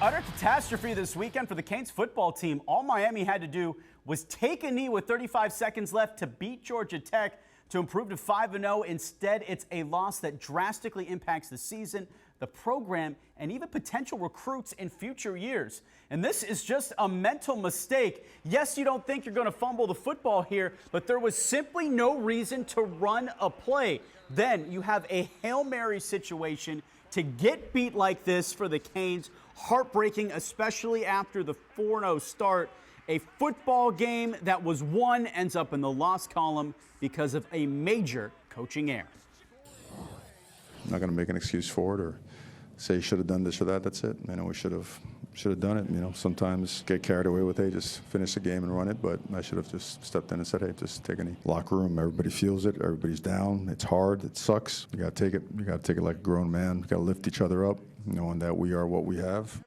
Utter catastrophe this weekend for the Canes football team. All Miami had to do was take a knee with 35 seconds left to beat Georgia Tech to improve to 5-0. Instead, it's a loss that drastically impacts the season, the program, and even potential recruits in future years. And this is just a mental mistake. Yes, you don't think you're going to fumble the football here, but there was simply no reason to run a play. Then you have a Hail Mary situation to get beat like this for the Canes. Heartbreaking, especially after the 4-0 start. A football game that was won ends up in the loss column because of a major coaching error. I'm not going to make an excuse for it or say you should have done this or that. That's it. We should have done it. Sometimes get carried away with, hey, just finish the game and run it. But I should have just stepped in and said, hey, just take a knee. Locker room, everybody feels it. Everybody's down. It's hard. It sucks. You got to take it. You got to take it like a grown man. You got to lift each other up, knowing that we are what we have.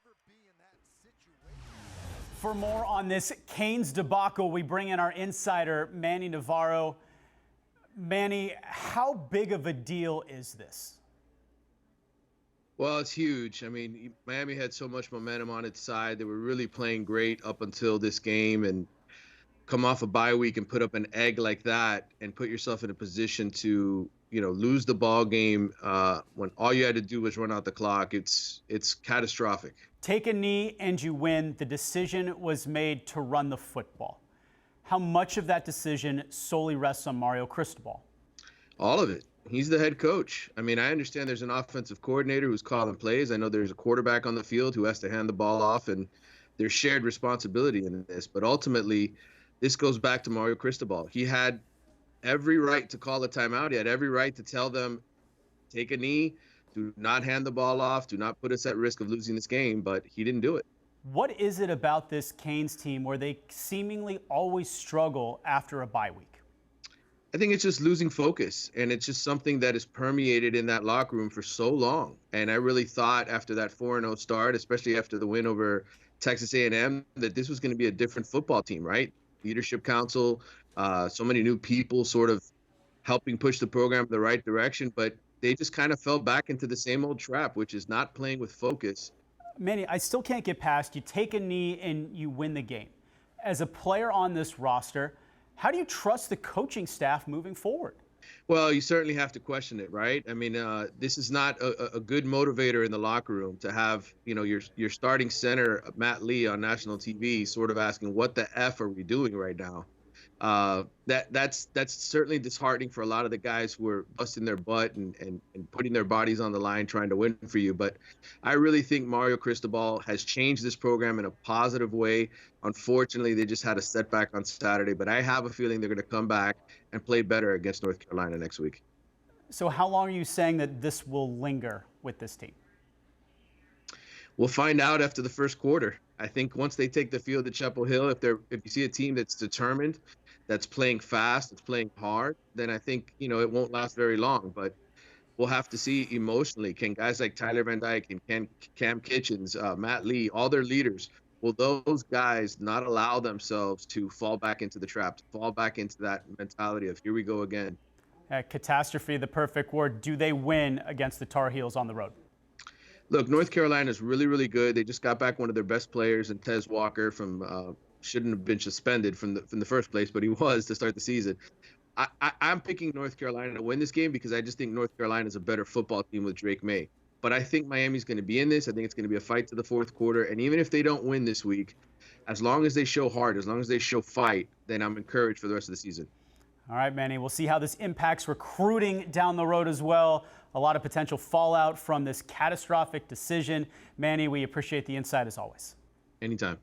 For more on this Canes debacle, we bring in our insider, Manny Navarro. Manny, how big of a deal is this? Well, it's huge. Miami had so much momentum on its side. They were really playing great up until this game, and come off a bye week and put up an egg like that and put yourself in a position to, lose the ball game when all you had to do was run out the clock. It's catastrophic. Take a knee and you win. The decision was made to run the football. How much of that decision solely rests on Mario Cristobal? All of it. He's the head coach. I understand there's an offensive coordinator who's calling plays. I know there's a quarterback on the field who has to hand the ball off, and there's shared responsibility in this. But ultimately, this goes back to Mario Cristobal. He had every right to call a timeout. He had every right to tell them, take a knee, do not hand the ball off, do not put us at risk of losing this game, but he didn't do it. What is it about this Canes team where they seemingly always struggle after a bye week? I think it's just losing focus, and it's just something that is permeated in that locker room for so long. And I really thought after that 4-0 start, especially after the win over Texas A&M, that this was going to be a different football team, right? Leadership council, so many new people sort of helping push the program in the right direction, but they just kind of fell back into the same old trap, which is not playing with focus. Manny, I still can't get past you take a knee and you win the game. As a player on this roster, how do you trust the coaching staff moving forward? Well, you certainly have to question it, right? This is not a good motivator in the locker room to have, your starting center, Matt Lee, on national TV sort of asking, what the F are we doing right now? That's certainly disheartening for a lot of the guys who are busting their butt and putting their bodies on the line trying to win for you. But I really think Mario Cristobal has changed this program in a positive way. Unfortunately, they just had a setback on Saturday, but I have a feeling they're going to come back and play better against North Carolina next week. So how long are you saying that this will linger with this team? We'll find out after the first quarter. I think once they take the field at Chapel Hill, if you see a team that's determined, that's playing fast, that's playing hard, then I think, it won't last very long. But we'll have to see emotionally. Can guys like Tyler Van Dyke and Cam Kitchens, Matt Lee, all their leaders, will those guys not allow themselves to fall back into the trap, to fall back into that mentality of here we go again? Catastrophe, the perfect word. Do they win against the Tar Heels on the road? Look, North Carolina is really, really good. They just got back one of their best players in Tez Walker from shouldn't have been suspended from the first place, but he was to start the season. I'm picking North Carolina to win this game because I just think North Carolina is a better football team with Drake May. But I think Miami's going to be in this. I think it's going to be a fight to the fourth quarter. And even if they don't win this week, as long as they show heart, as long as they show fight, then I'm encouraged for the rest of the season. All right, Manny, we'll see how this impacts recruiting down the road as well. A lot of potential fallout from this catastrophic decision. Manny, we appreciate the insight as always. Anytime.